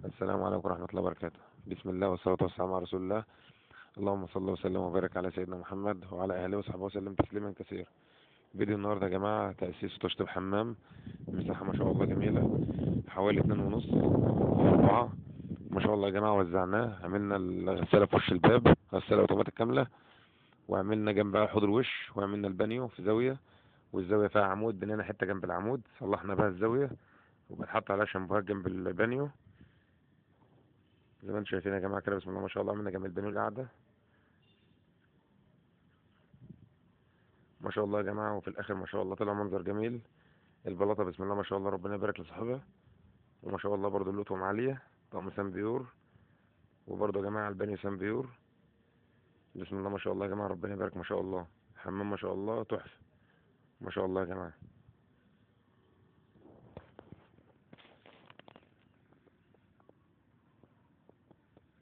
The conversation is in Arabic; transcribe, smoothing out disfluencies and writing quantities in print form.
السلام عليكم ورحمة الله وبركاته. بسم الله والصلاة والسلام على رسول الله. اللهم صل وسلم وبارك على سيدنا محمد وعلى آله وصحبه وسلم تسليما كثيرا. فيديو النهاردة يا جماعة تأسيس وتشطيب حمام. مساحة ما شاء الله جميلة، حوالي 2.5 في 4. ما شاء الله يا جماعة وزعناه، عملنا الغسالة في وش الباب، غسالة اوتوماتيك كاملة، وعملنا جنبها حوض الوش، وعملنا البانيو في زاوية، والزاوية فيها عمود، بنينا حتة جنب العمود صلحنا بها الزاوية، وبنحط عليها شامبوهات جنب البانيو زي ما انتم شايفين يا جماعة كده. بسم الله ما شاء الله، عملنا جنب البانيو القعدة ما شاء الله يا جماعة، وفي الآخر ما شاء الله طلع منظر جميل. البلاطة بسم الله ما شاء الله ربنا يبارك لصاحبها، وما شاء الله برضو اللوتهم عالية، طقم سان بيور، وبرضو يا جماعة البانيو سان بيور. بسم الله ما شاء الله يا جماعة ربنا يبارك ما شاء الله. حمام ما شاء الله تحفة ما شاء الله يا جماعة.